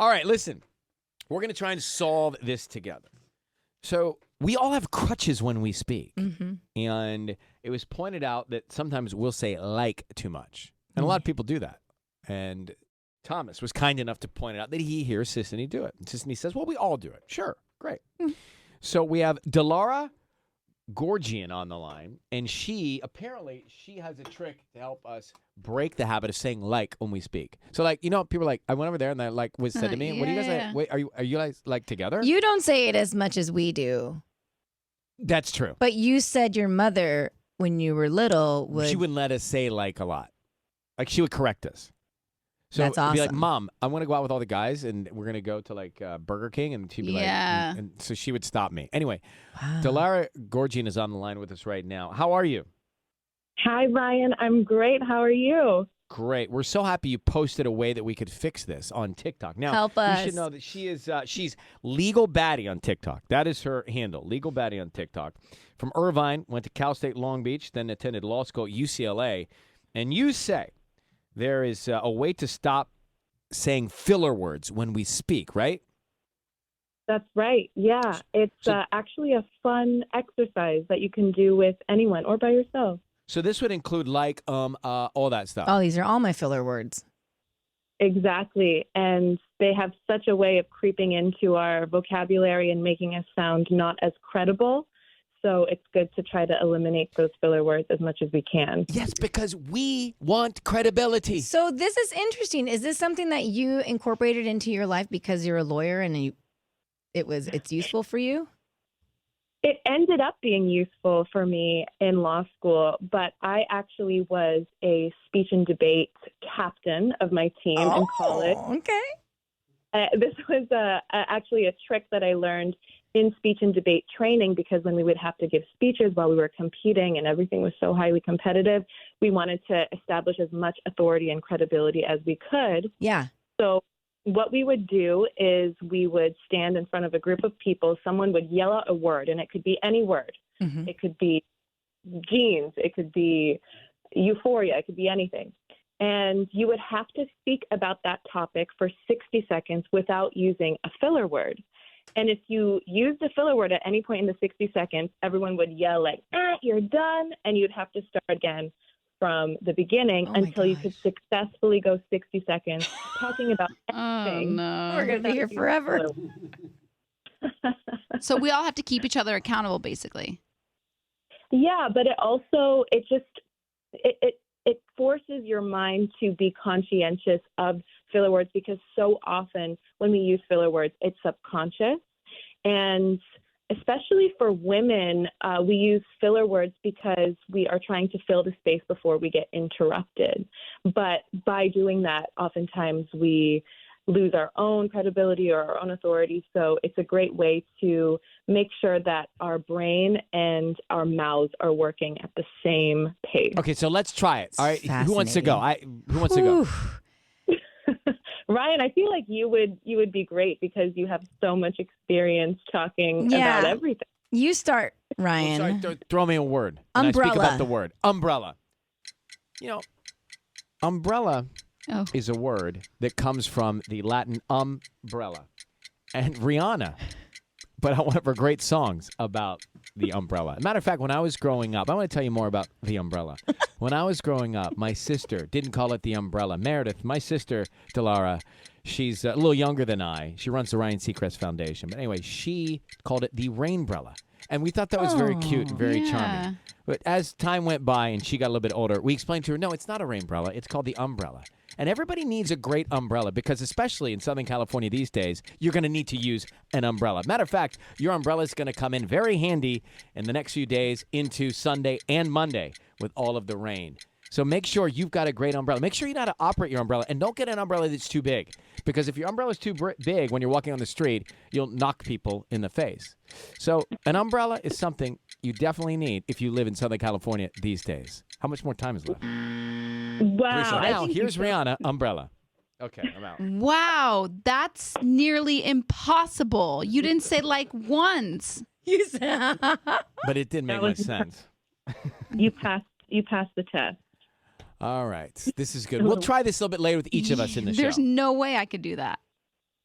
All right, listen. We're going to try and solve this together. So we all have crutches when we speak. Mm-hmm. And it was pointed out that sometimes we'll say like too much. And a lot of people do that. And Thomas was kind enough to point out that he hears Sissany do it. And Sissany says, well, we all do it. Sure, great. So we have Delara Gorgian on the line, and she has a trick to help us break the habit of saying like when we speak. So people are like, I went over there and that like was said to me. What do you guys like? Wait, are you guys like together? You don't say it as much as we do. That's true. But you said your mother when you were little she wouldn't let us say like a lot. Like she would correct us. So that's it'd be like, awesome. Mom, I want to go out with all the guys, and we're going to go to like Burger King, and she'd be like, and so she would stop me. Anyway, Delara Gorgian is on the line with us right now. How are you? Hi, Ryan. I'm great. How are you? Great. We're so happy you posted a way that we could fix this on TikTok. Now, help us. You should know that she's Legal Baddie on TikTok. That is her handle, Legal Baddie on TikTok. From Irvine, went to Cal State Long Beach, then attended law school at UCLA. And you say there is a way to stop saying filler words when we speak, right? That's right. Yeah. It's actually a fun exercise that you can do with anyone or by yourself. So this would include like, all that stuff. Oh, these are all my filler words. Exactly. And they have such a way of creeping into our vocabulary and making us sound not as credible. So it's good to try to eliminate those filler words as much as we can. Yes, because we want credibility. So this is interesting. Is this something that you incorporated into your life because you're a lawyer and it's useful for you? It ended up being useful for me in law school, but I actually was a speech and debate captain of my team in college. Okay. This was actually a trick that I learned in speech and debate training, because when we would have to give speeches while we were competing and everything was so highly competitive, we wanted to establish as much authority and credibility as we could. Yeah. So what we would do is we would stand in front of a group of people. Someone would yell out a word, and it could be any word. Mm-hmm. It could be jeans. It could be euphoria. It could be anything. And you would have to speak about that topic for 60 seconds without using a filler word. And if you used a filler word at any point in the 60 seconds, everyone would yell like, you're done. And you'd have to start again from the beginning until you could successfully go 60 seconds talking about anything. Oh, no. We're going to be here forever. So we all have to keep each other accountable, basically. Yeah, but it forces your mind to be conscientious of filler words, because so often when we use filler words, it's subconscious. And especially for women, we use filler words because we are trying to fill the space before we get interrupted. But by doing that, oftentimes we lose our own credibility or our own authority. So it's a great way to make sure that our brain and our mouths are working at the same pace. Okay, so let's try it. All right, who wants to go? Who wants to go? Ryan, I feel like you would be great because you have so much experience talking about everything. You start, Ryan. Oh, sorry, throw me a word. Umbrella. And I speak about the word. Umbrella. Umbrella is a word that comes from the Latin umbrella. And Rihanna put out one of her great songs about the umbrella. Matter of fact, when I was growing up, I want to tell you more about the umbrella. When I was growing up, my sister didn't call it the umbrella. Meredith, my sister, Delara, she's a little younger than I. She runs the Ryan Seacrest Foundation. But anyway, she called it the rainbrella. And we thought that was very cute and very charming. But as time went by and she got a little bit older, we explained to her, no, it's not a rainbrella. It's called the umbrella. And everybody needs a great umbrella because especially in Southern California these days, you're going to need to use an umbrella. Matter of fact, your umbrella is going to come in very handy in the next few days into Sunday and Monday with all of the rain. So make sure you've got a great umbrella. Make sure you know how to operate your umbrella, and don't get an umbrella that's too big, because if your umbrella is too big when you're walking on the street, you'll knock people in the face. So an umbrella is something you definitely need if you live in Southern California these days. How much more time is left? Wow. So now, here's Rihanna, umbrella. Okay, I'm out. Wow, that's nearly impossible. You didn't say like once. You said, but it didn't make much sense. You passed the test. All right, this is good. We'll try this a little bit later with each of us in the show. There's no way I could do that.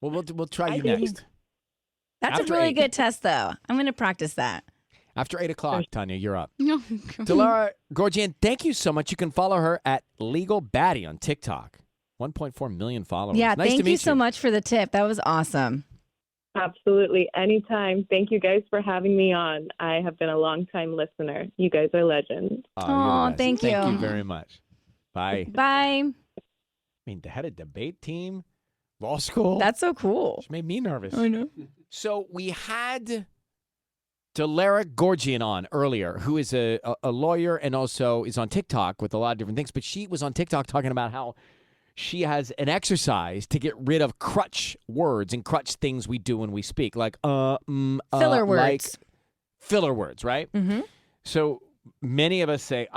Well, we'll try you next. That's After a really 8. good test, though. I'm going to practice that. After 8 o'clock, Tanya, you're up. No. Delara Gorgian, thank you so much. You can follow her at Legal Baddie on TikTok. 1.4 million followers. Yeah, nice to thank meet you so much for the tip. That was awesome. Absolutely. Anytime. Thank you guys for having me on. I have been a long-time listener. You guys are legends. you're Aw, the best. thank Thank you. you very much. Bye. Bye. I mean, the head of debate team, law school. That's so cool. Which made me nervous. I know. So we had Delara Gorgian on earlier, who is a lawyer and also is on TikTok with a lot of different things. But she was on TikTok talking about how she has an exercise to get rid of crutch words and crutch things we do when we speak, like Filler words. like filler words, right? Mm-hmm. So many of us say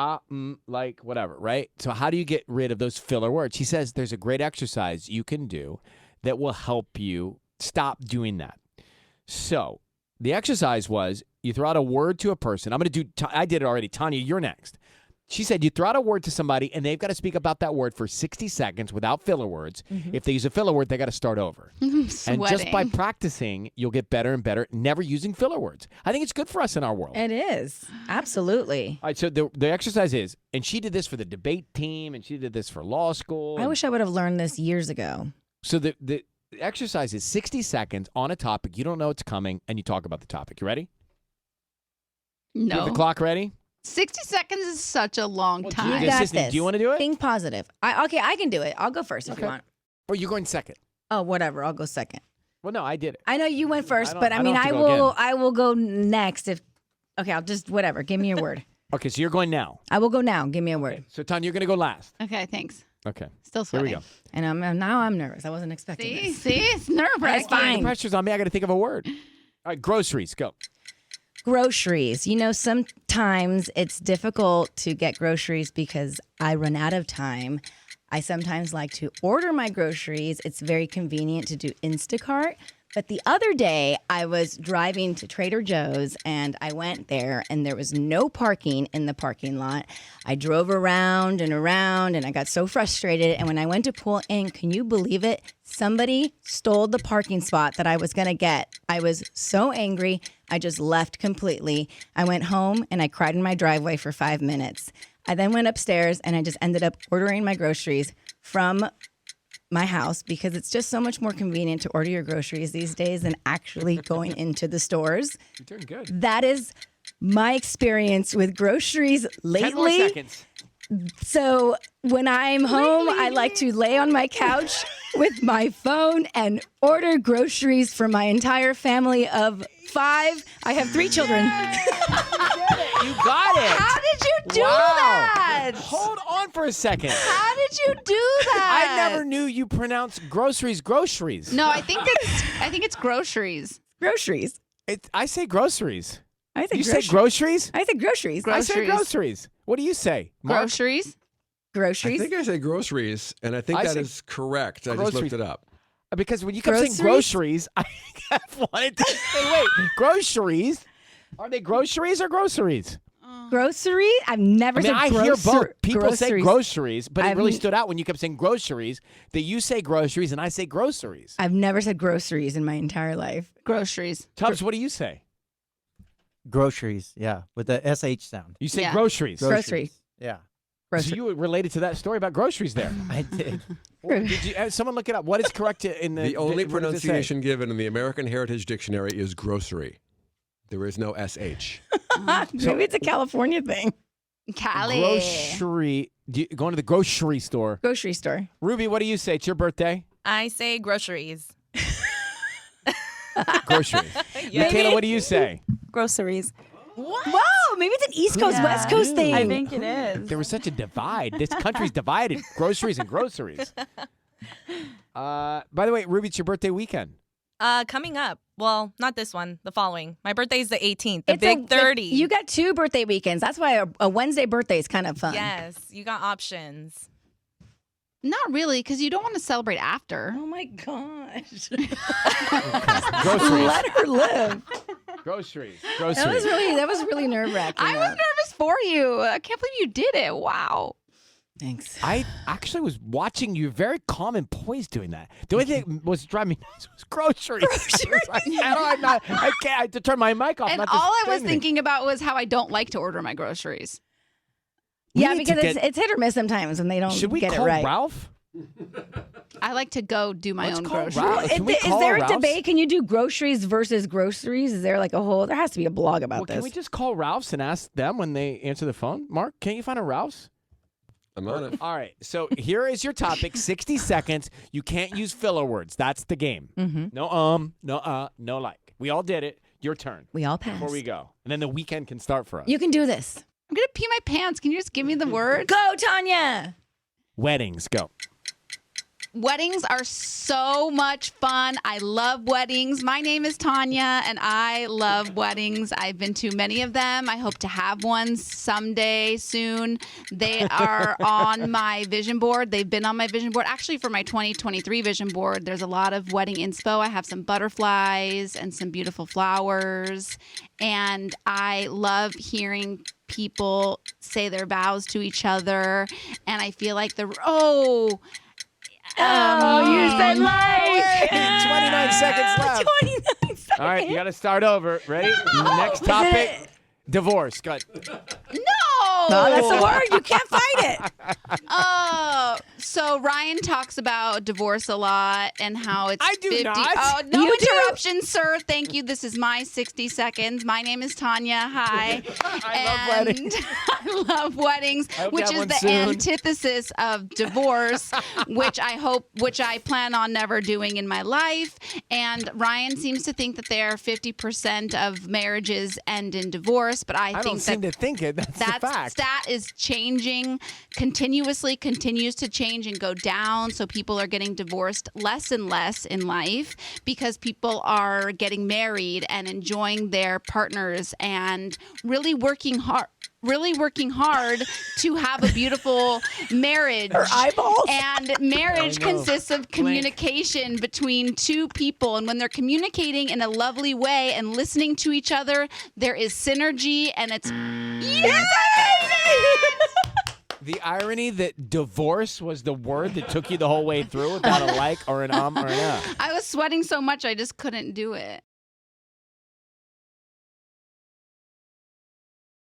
like whatever, right? So how do you get rid of those filler words? She says there's a great exercise you can do that will help you stop doing that. So the exercise was you throw out a word to a person. I'm going to do, I did it already. Tanya, you're next. She said you throw out a word to somebody and they've got to speak about that word for 60 seconds without filler words. Mm-hmm. If they use a filler word, they got to start over. And just by Sweating. practicing, you'll get better and better, never using filler words. I think it's good for us in our world. It is. Absolutely. All right, so the exercise is, and she did this for the debate team, and she did this for law school. I wish I would have learned this years ago. So the exercise is 60 seconds on a topic. You don't know it's coming, and you talk about the topic. You ready? You have No. the clock ready? 60 seconds is such a long You time. Yes. got Assistant, this. do you wanna do it? Think positive. Okay, I can do it. I'll go first if Okay. you want. Or you're going second? Oh, whatever. I'll go second. Well, no, I did it. I know you went first, but I I mean, don't have I to go will. again. I will go next. If okay, I'll just whatever. Give me a word. Okay, so you're going now. I will go now. Give me a word. So, Tanya, you're going to go last. Okay, thanks. Okay. Still Here we sweating. go. And now I'm nervous. I wasn't expecting See, this. it's nerve wracking. That's fine. The pressure's on me. I got to think of a word. All right, groceries, go. Groceries. You know, sometimes it's difficult to get groceries because I run out of time. I sometimes like to order my groceries. It's very convenient to do Instacart. But the other day, I was driving to Trader Joe's and I went there and there was no parking in the parking lot. I drove around and I got so frustrated. And when I went to pull in, can you believe it? Somebody stole the parking spot that I was going to get. I was so angry. I just left completely. I went home and I cried in my driveway for 5 minutes. I then went upstairs and I just ended up ordering my groceries from my house because it's just so much more convenient to order your groceries these days than actually going into the stores. You're doing good. That is my experience with groceries 10 more lately. seconds. So when I'm home, I like to lay on my couch with my phone and order groceries for my entire family of 5. I have 3 children. You got it. How did you do Wow. that? Hold on for a second. How did you do I that? never knew you pronounced groceries groceries. No, I think it's groceries. Groceries. I say groceries. I think You say groceries? I think groceries. I say Groceries. groceries. What do you say, Mark? Groceries. I Groceries. think I say groceries, and I think I that say is correct. I just groceries. looked it up. Because when you kept saying Groceries? groceries, I wanted to say, wait, groceries? Are they groceries or groceries? Grocery? I've never I mean, said I hear both. People say groceries. groceries, but it really I've- stood out when you kept saying groceries that you say groceries and I say groceries. I've never said groceries in my entire life. Groceries. Tubbs, what do you say? Groceries, yeah, with the SH sound. You say Yeah. groceries. Grocery. Yeah, So Grocery. you related to that story about groceries there. I did. Did you, someone look it up? What is correct in the The only what does it say? pronunciation given in the American Heritage Dictionary is grocery. There is no SH. Maybe it's a California thing. Cali. Grocery. Going to the grocery store. Grocery store. Ruby, what do you say? It's your birthday. I say groceries. Groceries. Yeah. Michaela, what do you say? Groceries. Whoa, maybe it's an East Coast, West Coast thing. I think it is. There was such a divide. This country's divided. Groceries and groceries. By the way, Ruby, it's your birthday weekend. Coming up. Well, not this one. The following. My birthday is the 18th. The It's big 30. You got 2 birthday weekends. That's why a Wednesday birthday is kind of fun. Yes, you got options. Not really, because you don't want to celebrate after. Oh my gosh. Groceries. Let her live. Groceries. That was really nerve wracking. I was nervous for you. I can't believe you did it. Wow. Thanks. I actually was watching you very calm and poised doing that. The only thing that was driving me nuts was groceries. I can't. I had to turn my mic off. And not all to I say was anything. thinking about was how I don't like to order my groceries. We Yeah, need to because get- it's hit or miss sometimes when they don't Should we get call it right. Ralph? I like to go do my Let's own call groceries. Ralph. Can we Is call there a Ralph's? debate? Can you do groceries versus groceries? Is there like a whole? There has to be a blog about Well, this. can we just call Ralph's and ask them when they answer the phone? Mark, can't you find a Ralph's? I'm on it. All right. So here is your topic. 60 seconds. You can't use filler words. That's the game. Mm-hmm. No like. We all did it. Your turn. We all pass. Before we go. And then the weekend can start for us. You can do this. I'm going to pee my pants. Can you just give me the word? Go, Tanya. Weddings. Go. Weddings are so much fun. I love weddings. My name is Tanya, and I love weddings. I've been to many of them. I hope to have one someday soon. They are on my vision board. They've been on my vision board. Actually, for my 2023 vision board, there's a lot of wedding inspo. I have some butterflies and some beautiful flowers. And I love hearing people say their vows to each other. And I feel like you said like 29 seconds left. 29 seconds. All right. You got to start over. Ready? Next topic. Divorce. Go ahead. No, that's the word. You can't fight it. So Ryan talks about divorce a lot and how it's I do 50. not. Oh, no You do. interruption, sir. Thank you. This is my 60 seconds. My name is Tanya. Hi. I love weddings. I love weddings, hope which you have is the one soon. antithesis of divorce, which I plan on never doing in my life. And Ryan seems to think that there are 50% of marriages end in divorce, but I I don't think seem that to think it. That's the that fact. stat is changing continuously, continues to change and go down. So people are getting divorced less and less in life because people are getting married and enjoying their partners and really working hard to have a beautiful marriage. Her eyeballs. And marriage I know. consists of communication between two people. And when they're communicating in a lovely way and listening to each other, there is synergy and it's yes! The irony that divorce was the word that took you the whole way through without a like or an or an I was sweating so much I just couldn't do it.